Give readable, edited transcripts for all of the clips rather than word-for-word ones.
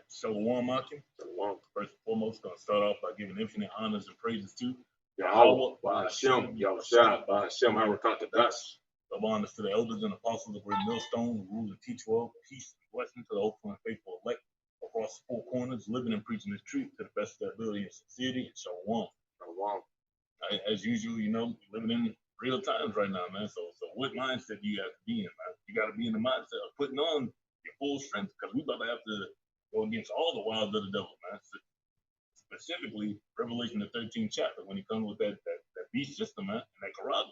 Shalom, Akim. Shalom. First and foremost, going to start off by giving infinite honors and praises to Yahweh, Bahashem, Yahushua, Bahashem, Harakatadas. Of honors to the elders and apostles of Great Millstone, who rule and teach well, peace and blessing to the hopeful and faithful elect across the four corners, living and preaching this truth to the best of their ability and sincerity, and shalom. Shalom. As usual, we're living in real times right now, man. So what mindset do you have to be in, man? You got to be in the mindset of putting on your full strength, because we about to have to go against all the wiles of the devil, man. Specifically, Revelation the 13th chapter, when he comes with that beast system, man, and that Quran.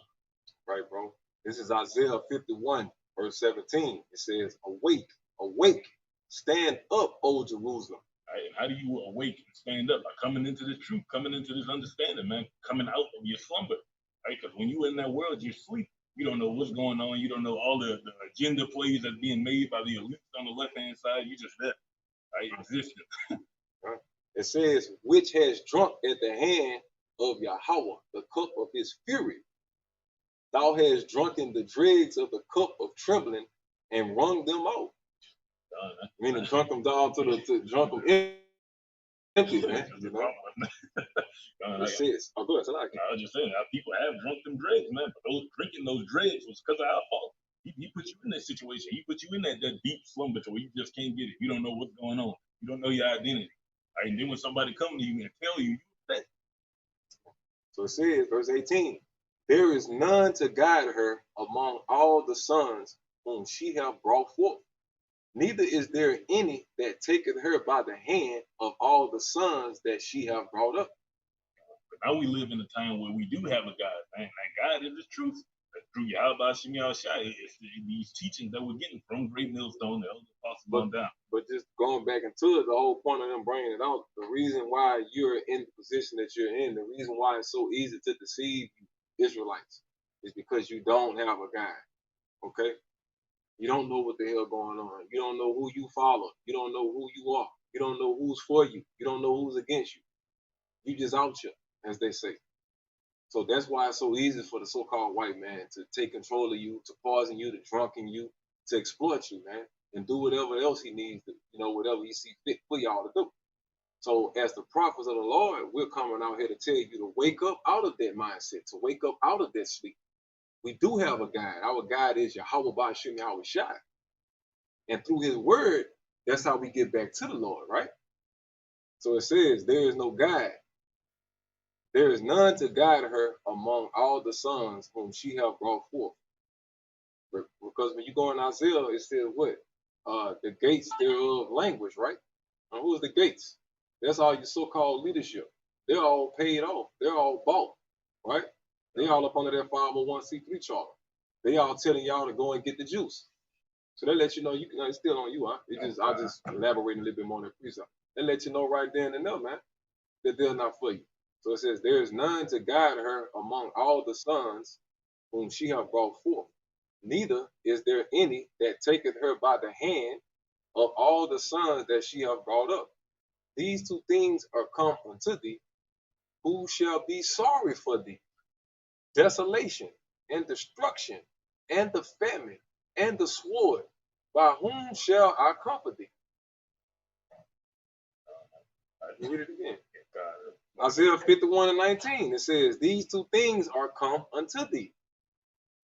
Right, bro. This is Isaiah 51, verse 17. It says, awake, awake, stand up, O Jerusalem. Right, and how do you awake and stand up? By coming into this truth, coming into this understanding, man, coming out of your slumber, right? Because when you're in that world, you're asleep. You don't know what's going on. You don't know all the agenda plays that's being made by the elites on the left-hand side. You just there, right? Existing. Right. It says, which has drunk at the hand of Yahweh the cup of his fury. Thou hast drunken the dregs of the cup of trembling and wrung them out. Meaning drunk them down to drunk them empty, man. You know? It says, oh, go ahead, I was just saying, people have drunk them dregs, man. But drinking those dregs was because of our fault. He put you in that situation. He put you in that deep slumber where you just can't get it. You don't know what's going on. You don't know your identity. Right? And then when somebody comes to you and tell you, that. So it says, verse 18, there is none to guide her among all the sons whom she hath brought forth. Neither is there any that taketh her by the hand of all the sons that she hath brought up. But now we live in a time where we do have a God, man. That God is the truth. Through Yahweh Shem Yahushua, it's these teachings that we're getting from Great Millstone, the elder apostles on down. But just going back into it, the whole point of them bringing it out, the reason why you're in the position that you're in, the reason why it's so easy to deceive you Israelites is because you don't have a guide, okay? You don't know what the hell going on. You don't know who you follow. You don't know who you are. You don't know who's for you. You don't know who's against you. You just out here, as they say. So that's why it's so easy for the so-called white man to take control of you, to poison you, to drunken you, to exploit you, man, and do whatever else he needs to, whatever he see fit for y'all to do. So as the prophets of the Lord, we're coming out here to tell you to wake up out of that mindset, to wake up out of that sleep. We do have a guide. Our guide is Yahweh Bahashem Yahushua. And through his word, that's how we get back to the Lord, right? So it says, there is no guide. There is none to guide her among all the sons whom she hath brought forth. Because when you go in Isaiah, it says what? The gates thereof language, right? And who's the gates? That's all your so-called leadership. They're all paid off. They're all bought, right? They all up under their 501c3 charter. They all telling y'all to go and get the juice. So they let you know, it's still on you, huh? I'll just elaborate a little bit more on the precept. They let you know right then and there, man, that they're not for you. So it says, there is none to guide her among all the sons whom she hath brought forth. Neither is there any that taketh her by the hand of all the sons that she hath brought up. These two things are come unto thee. Who shall be sorry for thee? Desolation and destruction and the famine and the sword. By whom shall I comfort thee? Read it again. Isaiah 51:19, it says, these two things are come unto thee.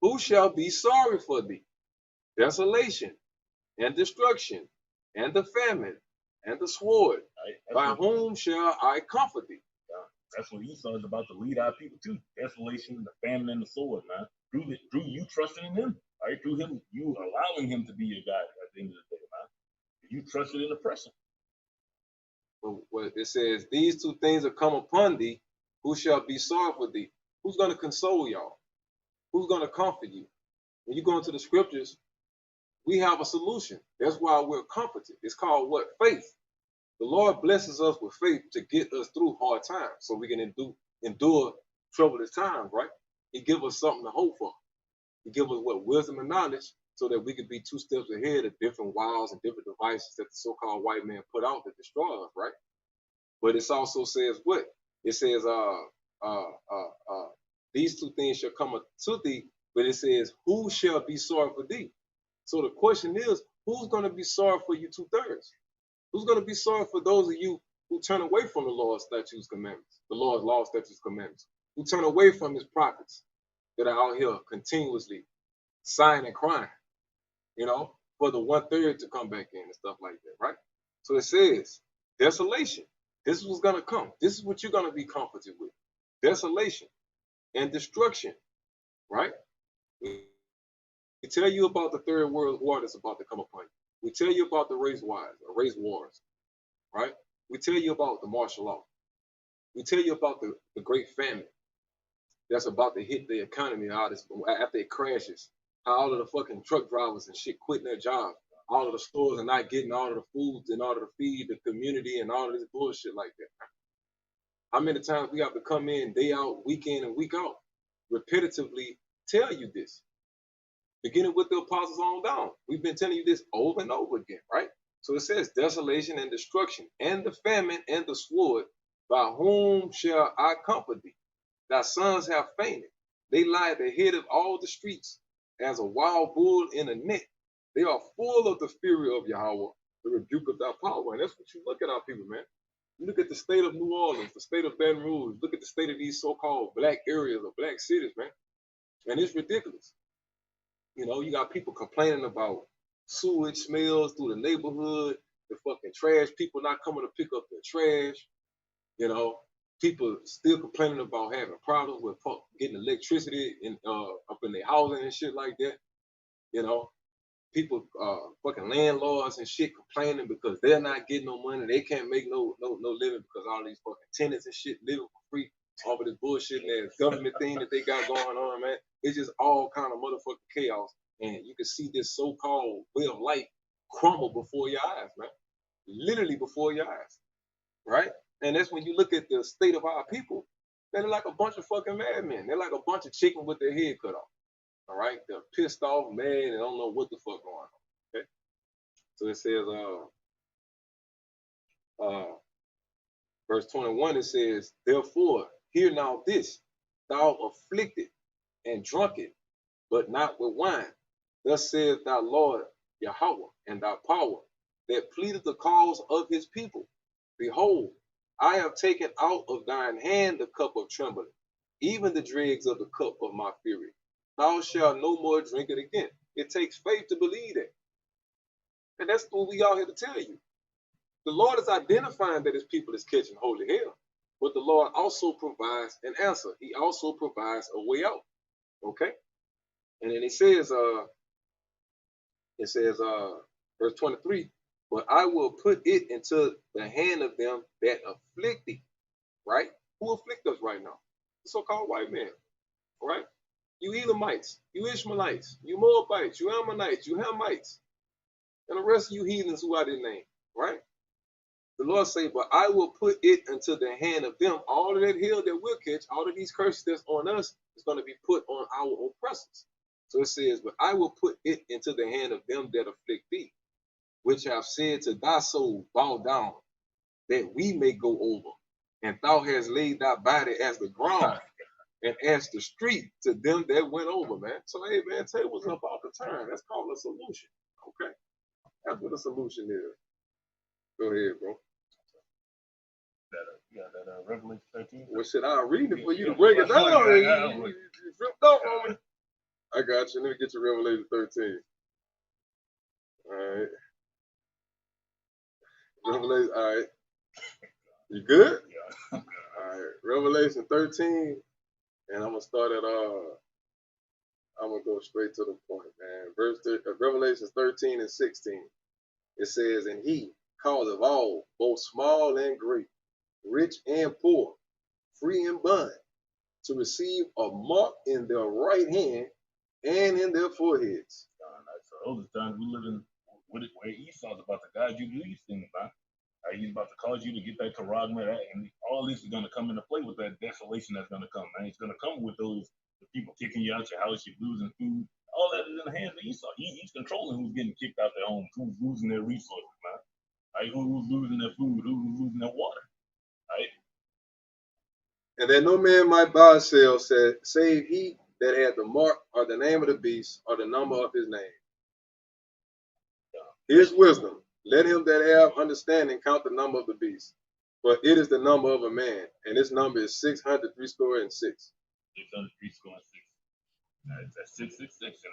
Who shall be sorry for thee? Desolation and destruction and the famine and the sword. By whom shall I comfort thee? That's what Esau is about to lead our people to. Desolation, the famine, and the sword, man. Through you trusting in him, right? Through him, you allowing him to be your guide at the end of the day, man. You trusted in oppression. Well, it says, these two things are come upon thee. Who shall be sorry for thee? Who's going to console y'all? Who's going to comfort you? When you go into the scriptures, we have a solution. That's why we're comforted. It's called what? Faith. The Lord blesses us with faith to get us through hard times so we can endure troublous times, right? He gives us something to hope for. He gives us what? Wisdom and knowledge so that we can be 2 steps ahead of different wiles and different devices that the so-called white man put out to destroy us, right? But it also says what? It says, these two things shall come to thee, but it says, who shall be sorry for thee? So the question is, who's going to be sorry for you 2/3? Who's going to be sorry for those of you who turn away from the Lord's statutes, commandments, the Lord's law, statutes, commandments, who turn away from his prophets that are out here continuously sighing and crying, for the 1/3 to come back in and stuff like that, right? So it says, desolation. This is what's going to come. This is what you're going to be comforted with. Desolation and destruction, right? We tell you about the third world war that's about to come upon you. We tell you about the race wars, right? We tell you about the martial law. We tell you about the great famine that's about to hit the economy after it crashes. How all of the fucking truck drivers and shit quitting their job. All of the stores are not getting all of the foods in order to feed the community and all of this bullshit like that. How many times we have to come in day out, week in and week out, repetitively tell you this? Beginning with the apostles on down. We've been telling you this over and over again, right? So it says desolation and destruction and the famine and the sword, by whom shall I comfort thee? Thy sons have fainted. They lie at the head of all the streets as a wild bull in a net. They are full of the fury of Yahweh, the rebuke of thy power. And that's what you look at our people, man. You look at the state of New Orleans, the state of Baton Rouge, look at the state of these so-called black areas or black cities, man. And it's ridiculous. You got people complaining about sewage smells through the neighborhood, the fucking trash, people not coming to pick up their trash. People still complaining about having problems with getting electricity up in their housing and shit like that. People, fucking landlords and shit complaining because they're not getting no money. They can't make no living because all these fucking tenants and shit living for free off of this bullshit and that government thing that they got going on, man. It's just all kind of motherfucking chaos. And you can see this so-called way of life crumble before your eyes, man. Literally before your eyes, right? And that's when you look at the state of our people, they're like a bunch of fucking madmen. They're like a bunch of chicken with their head cut off. All right, they're pissed off, mad, and don't know what the fuck going on. Okay, so it says, verse 21. It says, therefore, hear now this: thou afflicted and drunken, but not with wine. Thus saith thy Lord Yahweh, and thy power that pleadeth the cause of his people. Behold, I have taken out of thine hand the cup of trembling, even the dregs of the cup of my fury. Thou shalt no more drink it again. It takes faith to believe that. And that's what we out here to tell you. The Lord is identifying that his people is catching holy hell, but the Lord also provides an answer. He also provides a way out. Okay? And then it says, verse 23, but I will put it into the hand of them that afflict thee. Right? Who afflict us right now? The so-called white man. Right? You Edomites, you Ishmaelites, you Moabites, you Ammonites, you Hamites, and the rest of you heathens who I didn't name, right? The Lord say, but I will put it into the hand of them. All of that hell that we'll catch, all of these curses that's on us is going to be put on our oppressors. So it says, but I will put it into the hand of them that afflict thee, which have said to thy soul, bow down, that we may go over. And thou hast laid thy body as the ground. And as the street to them that went over, man. So, hey, man, tables up off the turn. That's called a solution. Okay? That's what a solution is. Go ahead, bro. That Revelation 13. Well, shit, I'll read it for you to break it down. You ripped off on me. I got you. Let me get you Revelation 13. All right. Revelation, all right. You good? Yeah. All right. Revelation 13. And I'm gonna start at I'm gonna go straight to the point, man. Revelation 13 and 16. It says, and he causeth all, both small and great, rich and poor, free and bond, to receive a mark in their right hand and in their foreheads. So those are times we live in where Esau's about to guide you to these things, man. He's about to cause you to get that karagma, and all this is going to come into play with that desolation that's going to come, man. It's going to come with the people kicking you out your house, you're losing food. All that is in the hands of Esau. He's controlling who's getting kicked out their homes, who's losing their resources, man. Right? Who's losing their food, who's losing their water. Right? And that no man might buy or sell, save he that had the mark or the name of the beast or the number of his name. Here's wisdom. Let him that have understanding count the number of the beast. For it is the number of a man, and his number is 600 score and 6. 603 score and 6. That's 666, and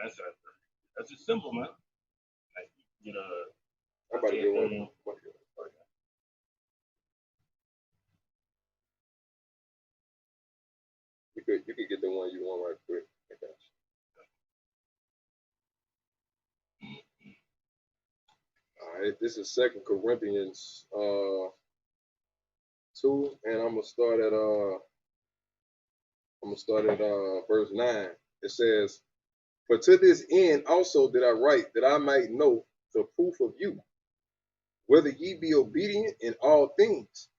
that's just simple, man. Like, you get I'm about to get one. You could get the one you want right quick. I got you. All right, this is 2 Corinthians 2, and I'm gonna start at verse 9. It says, "For to this end also did I write, that I might know the proof of you, whether ye be obedient in all things.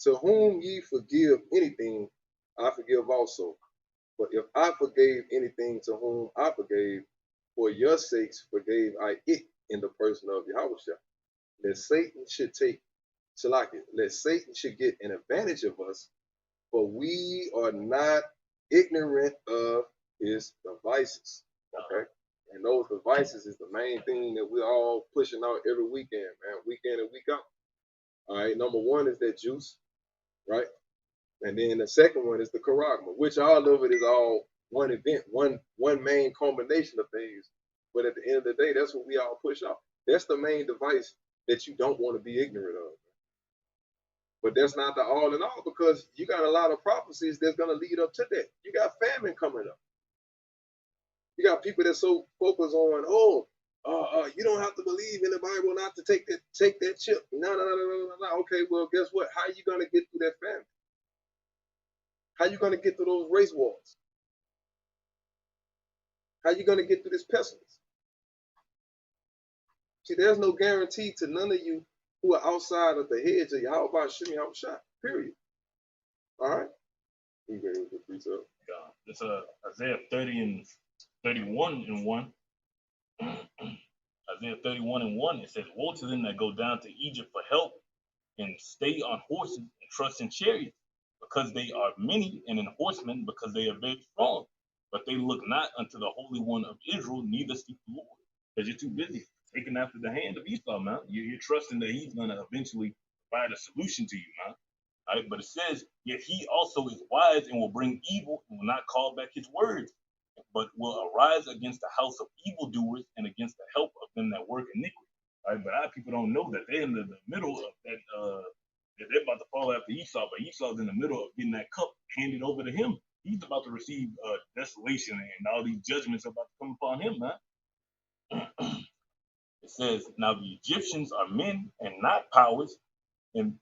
To whom ye forgive anything, I forgive also. But if I forgave anything to whom I forgave, for your sakes forgave I it in the person of Yahushua. Lest Satan should get an advantage of us, for we are not ignorant of his devices." Okay? And those devices is the main thing that we're all pushing out every weekend, man, week in and week out. All right, number one is that juice, right? And then the second one is the charagma, which all of it is all one event, one main combination of things. But at the end of the day, that's what we all push out. That's the main device that you don't want to be ignorant of. But that's not the all in all, because you got a lot of prophecies that's going to lead up to that. You got famine coming up. You got people that so focused on, you don't have to believe in the Bible not to take that chip. No. Okay, well, guess what? How are you going to get through that famine? How are you going to get through those race wars? How are you going to get through this pestilence? See, there's no guarantee to none of you who are outside of the hedge of Yahweh Shimmy Shot. Period. All right? You ready with the precept? It's Isaiah 30 and 31 and 1. Isaiah 31 and 1, it says, "Woe to them that go down to Egypt for help, and stay on horses and trust in chariots, because they are many, and in horsemen, because they are very strong. But they look not unto the Holy One of Israel, neither seek the Lord." Because you're too busy taking after the hand of Esau, man. You're trusting that he's going to eventually provide a solution to you, man. All right, but it says, "Yet he also is wise and will bring evil and will not call back his words, but will arise against the house of evildoers and against the help of them that work iniquity." All right, but our people don't know that they're in the middle of that, that they're about to fall after Esau, but Esau's in the middle of getting that cup handed over to him. He's about to receive desolation, and all these judgments are about to come upon him, man. It says, "Now the Egyptians are men and not powers, and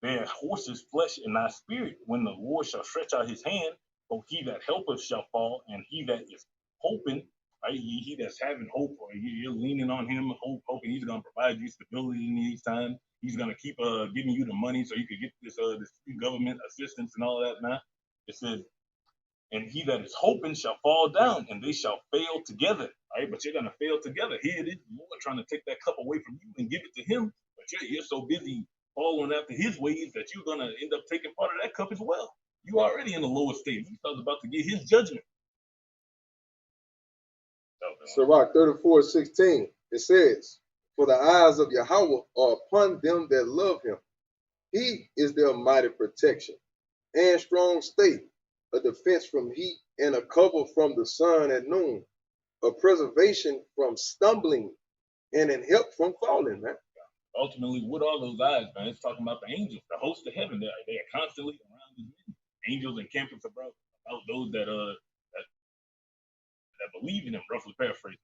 their horses flesh and not spirit. When the Lord shall stretch out his hand, so he that helpeth shall fall, and he that is hoping," right? He that's having hope, or you're leaning on him, hoping he's going to provide you stability in these times. He's going to keep giving you the money so you can get this government assistance and all that, man. It says, "And he that is hoping shall fall down, and they shall fail together." Right? But you're going to fail together. Here it is, the Lord trying to take that cup away from you and give it to him, but you're so busy following after his ways that you're going to end up taking part of that cup as well. You already in the lower state. Esau's about to get his judgment. Sirach 34:16. It says, "For the eyes of Yahweh are upon them that love him. He is their mighty protection and strong stay, a defense from heat and a cover from the sun at noon, a preservation from stumbling and an help from falling," man. Ultimately, what are those eyes, man? It's talking about the angels, the host of heaven. They are constantly around these men. Angels and campers about those that believe in him, roughly paraphrasing.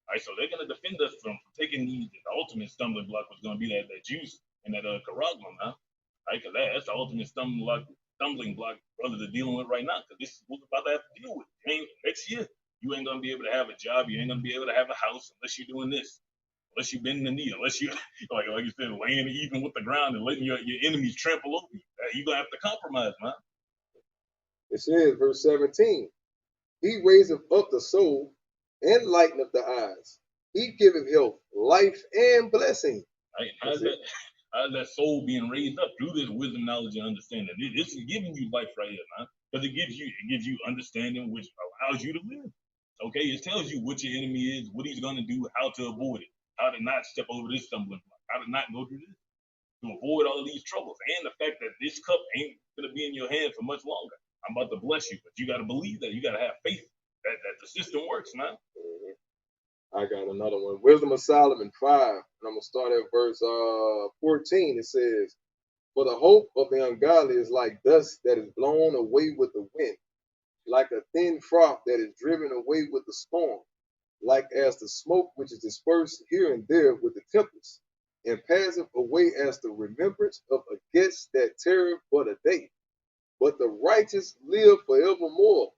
All right, so they're going to defend us from taking the ultimate stumbling block was going to be that juice and that charagma, man. Right, because that's the ultimate stumbling block brothers are dealing with right now, because this is what we're about to have to deal with. Next year, you ain't going to be able to have a job. You ain't going to be able to have a house unless you're doing this. Unless you bend the knee, unless you, like you said, laying even with the ground and letting your enemies trample over you. You're going to have to compromise, man. It says, verse 17, "He raiseth up the soul and lighteneth the eyes. He giveth health, life, and blessing." Right? How's that soul being raised up through this wisdom, knowledge, and understanding? This is giving you life right here, man. Because it gives you understanding, which allows you to live. Okay, it tells you what your enemy is, what he's going to do, how to avoid it, how to not step over this stumbling block, how to not go through this, to avoid all these troubles, and the fact that this cup ain't gonna be in your hand for much longer. I'm about to bless you, but you got to believe that. You got to have faith that the system works, man. I got another one. Wisdom of Solomon 5, and I'm gonna start at verse 14. It says, "For the hope of the ungodly is like dust that is blown away with the wind, like a thin froth that is driven away with the storm, like as the smoke which is dispersed here and there with the tempest, and passeth away as the remembrance of a guest that tarrieth but a day. But the righteous live forevermore.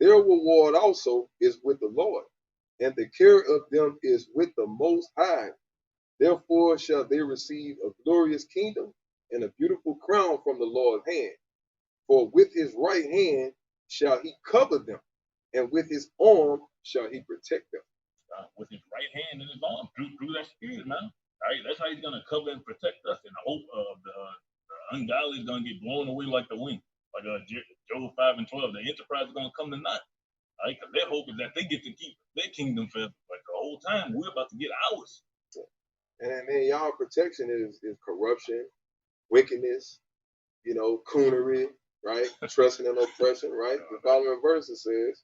Their reward also is with the Lord, and the care of them is with the Most High. Therefore shall they receive a glorious kingdom and a beautiful crown from the Lord's hand. For with his right hand shall he cover them, and with his arm shall he protect them." With his right hand and his arm, through that spirit, man. All right, that's how he's gonna cover and protect us in the hope of the ungodly is gonna get blown away like the wind. Like Job 5:12, the enterprise is gonna come to naught. All right, because their hope is that they get to keep their kingdom forever. Like the whole time, we're about to get ours. And then y'all protection is corruption, wickedness, coonery, right? Trusting in oppression, right? The following verse it says,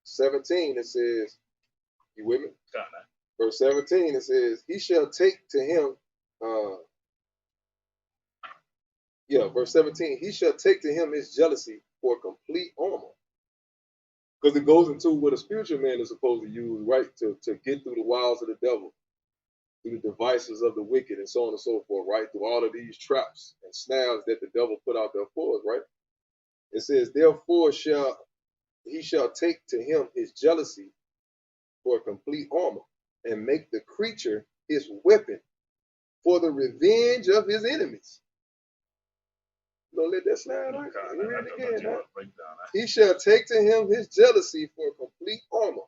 17, it says, you with me? Verse 17, it says, he shall take to him, verse 17, he shall take to him his jealousy for complete armor. Because it goes into what a spiritual man is supposed to use, right, to get through the wiles of the devil, through the devices of the wicked, and so on and so forth, right, through all of these traps and snares that the devil put out there for us, right? It says, therefore he shall take to him his jealousy for complete armor, and make the creature his weapon for the revenge of his enemies. Don't let that slide on. Read it again. He shall take to him his jealousy for complete armor,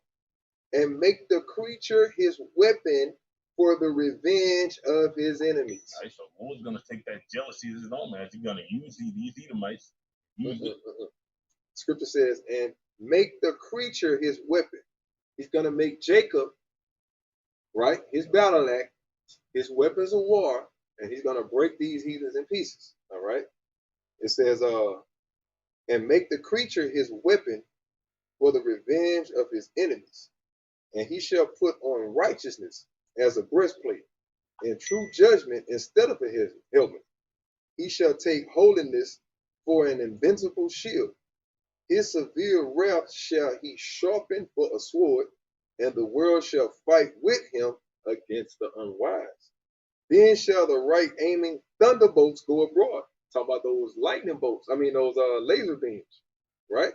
and make the creature his weapon for the revenge of his enemies. All right, so the Lord's gonna take that jealousy as his own, man. He's gonna use these Edomites. Scripture says, and make the creature his weapon. He's gonna make Jacob, right, his battle axe, his weapons of war, and he's gonna break these heathens in pieces. All right. It says, and make the creature his weapon for the revenge of his enemies. And he shall put on righteousness as a breastplate, and true judgment instead of a helmet. He shall take holiness for an invincible shield. His severe wrath shall he sharpen for a sword, and the world shall fight with him against the unwise. Then shall the right aiming thunderbolts go abroad. Talking about those lightning bolts. Those laser beams, right?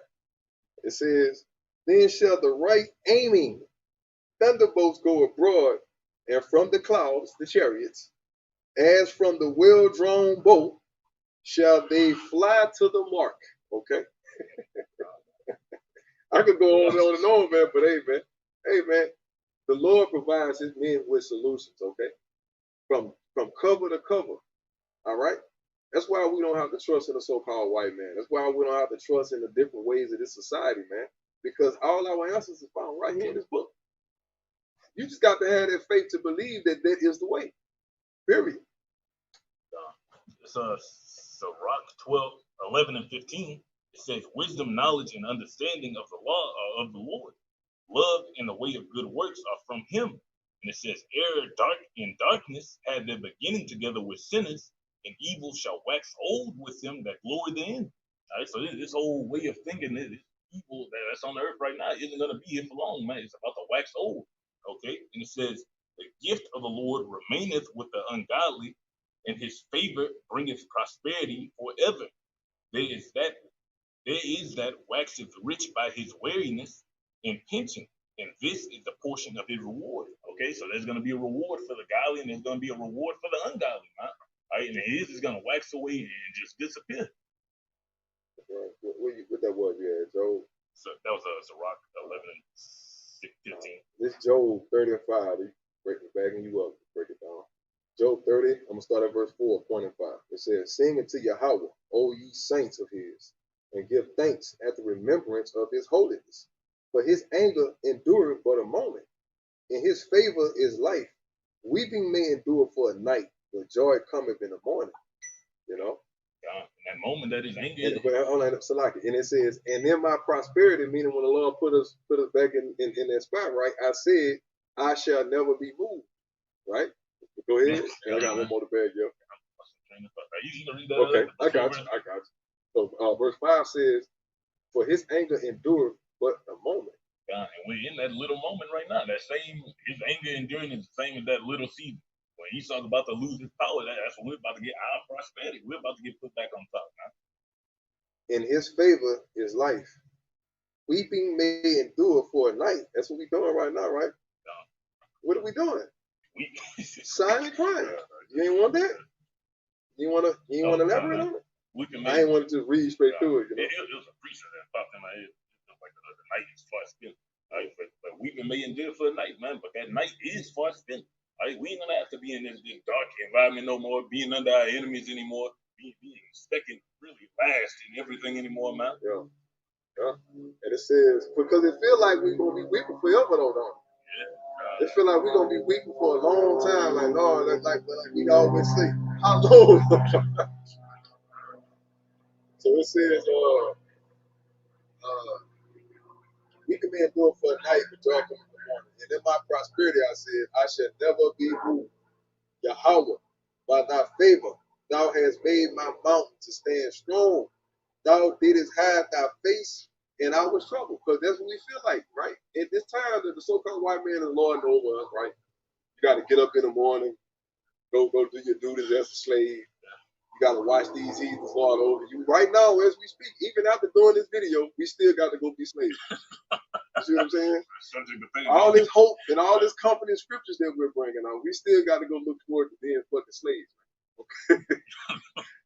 It says, then shall the right aiming thunderbolts go abroad, and from the clouds, the chariots, as from the well-drawn bow, shall they fly to the mark. Okay? I could go on and on, man, but hey, man, the Lord provides his men with solutions, okay? From cover to cover, all right? That's why we don't have to trust in the so-called white man. That's why we don't have to trust in the different ways of this society, man, because all our answers is found right here in this book. You just got to have that faith to believe that that is the way, period. It's Sirach 12:11 and 15. It says, wisdom, knowledge, and understanding of the law are of the Lord. Love and the way of good works are from him. And it says, darkness had their beginning together with sinners, and evil shall wax old with them that glory therein. All right, so this whole way of thinking, this evil that's on the earth right now isn't going to be here for long, man. It's about to wax old. Okay, and it says, the gift of the Lord remaineth with the ungodly, and his favor bringeth prosperity forever. There is that waxeth rich by his wariness and pension, and this is the portion of his reward. Okay, so there's going to be a reward for the godly, and there's going to be a reward for the ungodly, man. All right, and his is going to wax away and just disappear. What that was, yeah, Job? So that was Sirach 11 and 15. This Job 30 and 5. Backing you up, break it down. Job 30, I'm going to start at verse 4, point and 5. It says, sing unto Yahweh, O ye saints of his, and give thanks at the remembrance of his holiness. For his anger endureth but a moment, and his favor is life. weeping may endure for a night, but joy cometh in the morning. You know. In that moment, that is anger. And it says, and in my prosperity, meaning when the Lord put us back in that spot, right? I said, I shall never be moved. Right? Go ahead. I got one more to bag, yo. Okay, I got you. So verse 5 says, for his anger endureth but a moment. And we're in that little moment right now. His anger enduring is the same as that little season. When Esau's about to lose his power, that's when we're about to get our prosperity. We're about to get put back on top now. In his favor is life. Weeping may endure for a night. That's what we're doing right now, right? What are we doing? Silent crying. You ain't want that? You want to elaborate on it? I ain't want to just read straight through it. You know? It was a preacher that popped in my head. Like the night is far spent. Right? But weeping may endure for a night, man. But that night is far spent. Right? We ain't gonna have to be in this dark environment no more, being under our enemies anymore, being expecting really last in everything anymore, man. Yeah. And it says, because it feel like we're gonna be weeping forever, though, don't it? It feel like we're gonna be weeping for a long time, like Lord, like we always say, how long? So it says, weeping may endure for a night, but joy cometh in the morning. And in my prosperity, I said, I shall never be moved. Yahweh, by thy favor, thou hast made my mountain to stand strong. Thou didst hide thy face, and I was troubled. Because that's what we feel like, right? At this time, the so-called white man is lording over us, right? You got to get up in the morning, go do your duties as a slave. You got to watch these heathens lord over you. Right now, as we speak, even after doing this video, we still got to go be slaves. You see what I'm saying? All this hope and all this confident scriptures that we're bringing on, we still got to go look forward to being fucking slaves. Okay?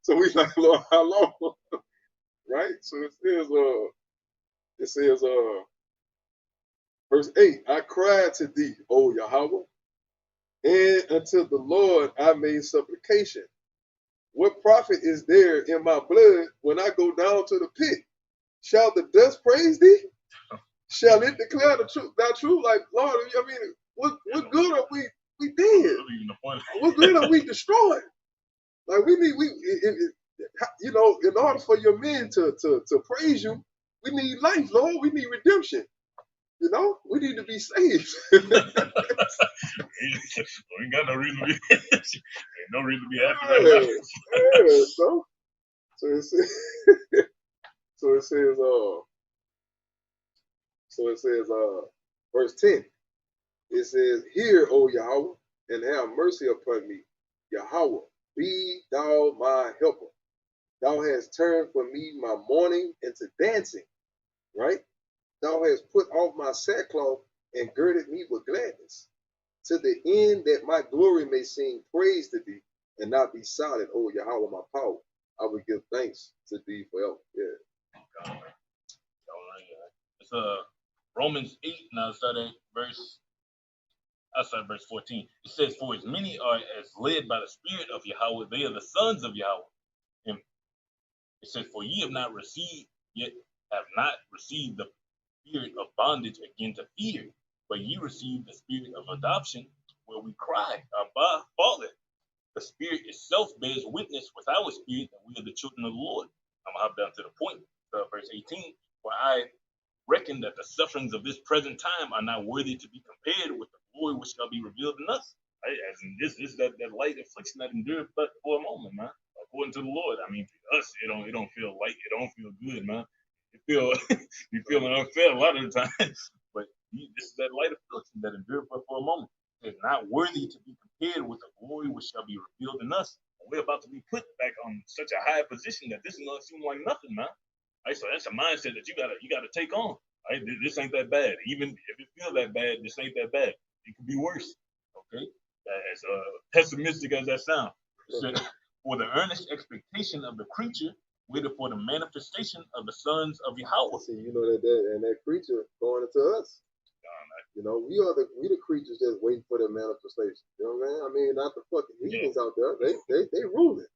So we like, Lord, how long? Right? So it says, verse 8, I cried to thee, O Yahweh, and unto the Lord I made supplication. What profit is there in my blood when I go down to the pit? Shall the dust praise thee? Shall it declare the truth? Thy truth, like Lord, I mean, what good are we dead? What good are we destroyed? Like in order for your men to praise you, we need life, Lord. We need redemption. You know, we need to be saved. We ain't got no reason to be. No reason to be happy right now. So it says. Verse 10. It says, hear, O Yahweh, and have mercy upon me. Yahweh, be thou my helper. Thou hast turned for me my mourning into dancing. Right? Thou hast put off my sackcloth and girded me with gladness, to the end that my glory may sing praise to thee and not be silent, O Yahweh, my power. I will give thanks to thee forever. Yeah. It's Romans 8, now starting verse 14. It says, for as many are as led by the Spirit of Yahweh, they are the sons of Yahweh. And it says, for ye have not received the spirit of bondage again to fear, but ye received the spirit of adoption, where we cry, Abba, Father. The Spirit itself bears witness with our spirit that we are the children of the Lord. I'm going to hop down to the point, verse 18. For I reckon that the sufferings of this present time are not worthy to be compared with the glory which shall be revealed in us. Right? As in this that light affliction that endureth but for a moment, man. According to the Lord. I mean, for us, it don't feel light. It don't feel good, man. You feeling unfair a lot of the times. But this is that light affliction that endureth but for a moment. It's not worthy to be compared with the glory which shall be revealed in us. We're about to be put back on such a high position that this is going to seem like nothing, man. Right? So that's a mindset that you gotta take on. Right? This ain't that bad. Even if it feels that bad, this ain't that bad. It could be worse. Okay? As pessimistic as that sounds. For the earnest expectation of the creature, waited for the manifestation of the sons of Yahweh. See, you know that creature going into us. You know, we the creatures just waiting for their manifestation. You know what I mean? I mean, not the fucking heathens out there. They ruling.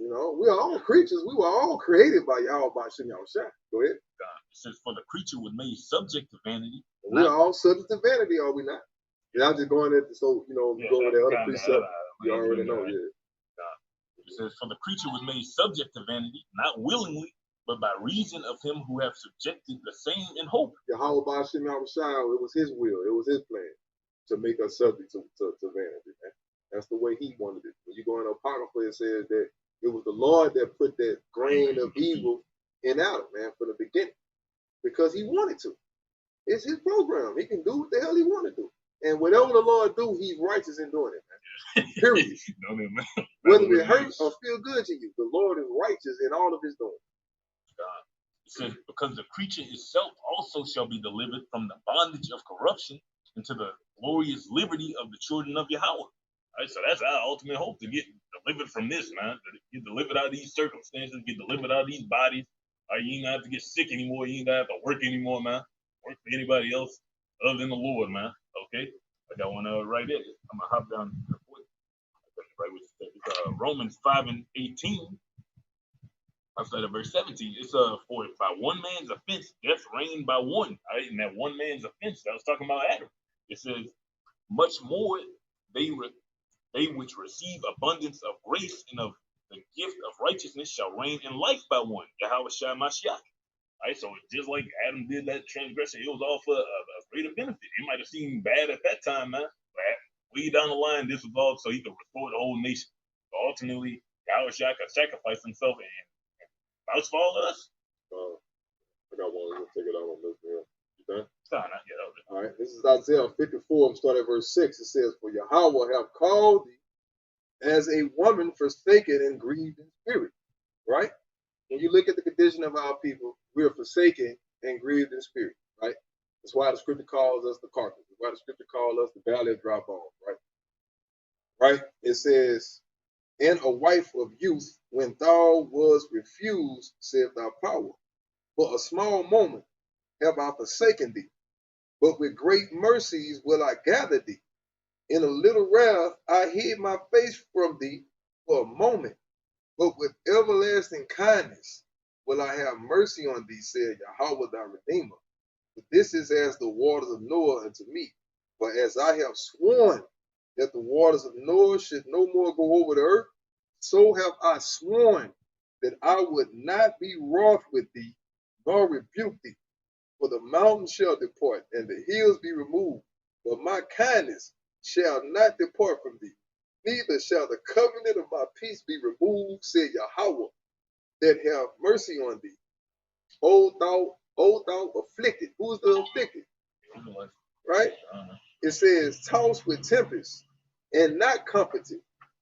You know, we are all creatures. We were all created by Yahweh by Shem Yahushua. Go ahead. It says, for the creature was made subject to vanity. We are all subject to vanity, are we not? And I'm just going at the, so, you know, go over that other precept, you already know, yeah. It says, for the creature was made subject to vanity, not willingly, but by reason of him who have subjected the same in hope. Yahweh Ba'Shem Yahushua, it was his will, it was his plan to make us subject to vanity, man. That's the way he wanted it. When you go in Apocrypha, it says that it was the Lord that put that grain of evil in Adam, man, from the beginning. Because he wanted to. It's his program. He can do what the hell he want to do. And whatever the Lord do, he's righteous in doing it, man. Period. Whether it hurts or feel good to you, the Lord is righteous in all of his doing. It says, because the creature itself also shall be delivered from the bondage of corruption into the glorious liberty of the children of Yahweh. All right, so that's our ultimate hope, to get delivered from this, man. To get delivered out of these circumstances, get delivered out of these bodies. All right, you ain't gonna have to get sick anymore. You ain't gonna have to work anymore, man. Work for anybody else other than the Lord, man. Okay? I got one right there. I'm gonna hop down real quick. Right with Romans 5:18. I'll start at verse 17. It's for by one man's offense, death reigned by one. All right, and that one man's offense, that was talking about Adam. It says, much more they which receive abundance of grace and of the gift of righteousness shall reign in life by one, Yahweh Shai Mashiach. All right, so just like Adam did that transgression, it was all for a greater benefit. It might have seemed bad at that time, man, but way down the line, this was all so he could restore the whole nation. So ultimately, Yahweh Shai could sacrifice himself and vouch for all of us. I got one. Let's take it out on this here. You done? No, not yet. All right, this is Isaiah 54. I'm starting at verse 6. It says, for Yahweh have called thee as a woman forsaken and grieved in spirit. Right? When you look at the condition of our people, we are forsaken and grieved in spirit. Right? That's why the scripture calls us the carcass. That's why the scripture calls us the valley of dry bones. Right? Right? It says, and a wife of youth, when thou was refused, saith thy power. For a small moment have I forsaken thee, but with great mercies will I gather thee. In a little wrath I hid my face from thee for a moment, but with everlasting kindness will I have mercy on thee, said Yahweh thy Redeemer. But this is as the waters of Noah unto me. For as I have sworn that the waters of Noah should no more go over the earth, so have I sworn that I would not be wroth with thee, nor rebuke thee. For the mountains shall depart, and the hills be removed, but my kindness shall not depart from thee, neither shall the covenant of my peace be removed, said Yahweh, that have mercy on thee. O thou afflicted. Who's the afflicted? Right? It says, tossed with tempest, and not comforted.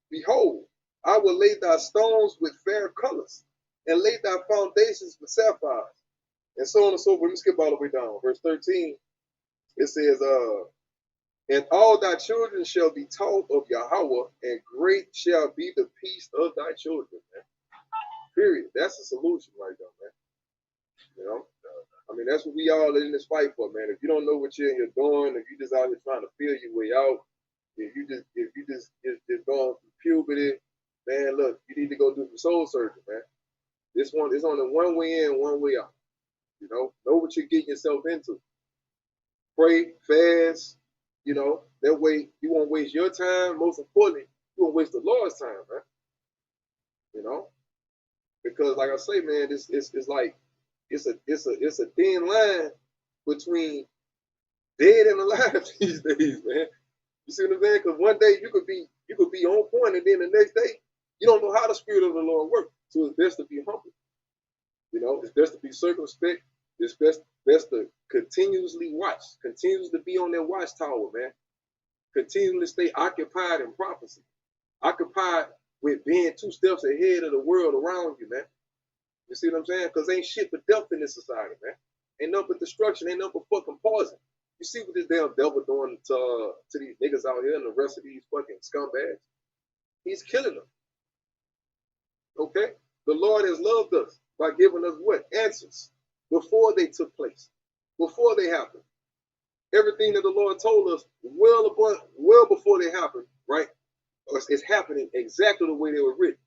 Behold, I will lay thy stones with fair colors, and lay thy foundations with sapphires. And so on and so forth. Let me skip all the way down. Verse 13, it says, and all thy children shall be taught of Yahweh, and great shall be the peace of thy children, man. Period. That's the solution right there, man. You know? I mean, that's what we all in this fight for, man. If you don't know what you're doing, if you just out here trying to feel your way out, if you just going through puberty, man, look, you need to go do some soul searching, man. This one is only one way in, one way out. You know what you're getting yourself into. Pray, fast, you know, that way you won't waste your time. Most importantly, you won't waste the Lord's time, man. You know? Because like I say, man, it's like it's a thin line between dead and alive these days, man. You see what I'm saying? Because one day you could be on point, and then the next day you don't know how the Spirit of the Lord works. So it's best to be humble. You know, it's best to be circumspect. It's best to continuously watch, continuously be on that watchtower, man. Continually stay occupied in prophecy, occupied with being 2 steps ahead of the world around you, man. You see what I'm saying? Because ain't shit but death in this society, man. Ain't nothing but destruction, ain't nothing but fucking poison. You see what this damn devil doing to these niggas out here and the rest of these fucking scumbags? He's killing them. Okay? The Lord has loved us by giving us what? Answers. Before they took place. Before they happened. Everything that the Lord told us well before they happened, right? It's happening exactly the way they were written.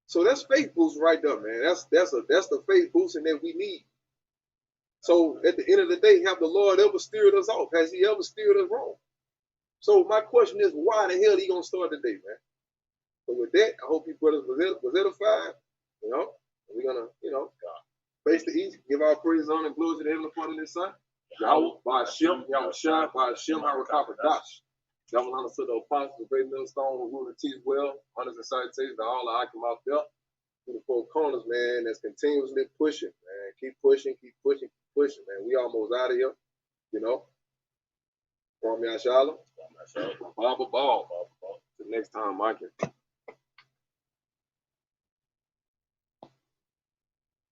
So that's faith boost right there, man. That's the faith boosting that we need. So at the end of the day, have the Lord ever steered us off? Has he ever steered us wrong? So my question is, why the hell he gonna start today, man? So with that, I hope you brothers was edified. You know, we're gonna, face the east, give our praise, honor, and glory to the heavenly Father and His Son. Yahweh, by Hashem, Yahweh Shai, by Hashem, Harakapadash. Devil understood the apostles, the great millstone, who rule and teach well, honors and salutations to all the Akim out there. Through the four corners, man, that's continuously pushing, man. Keep pushing, man. We almost out of here, you know. From Yashala, Baba Ball. Till next time, Mike.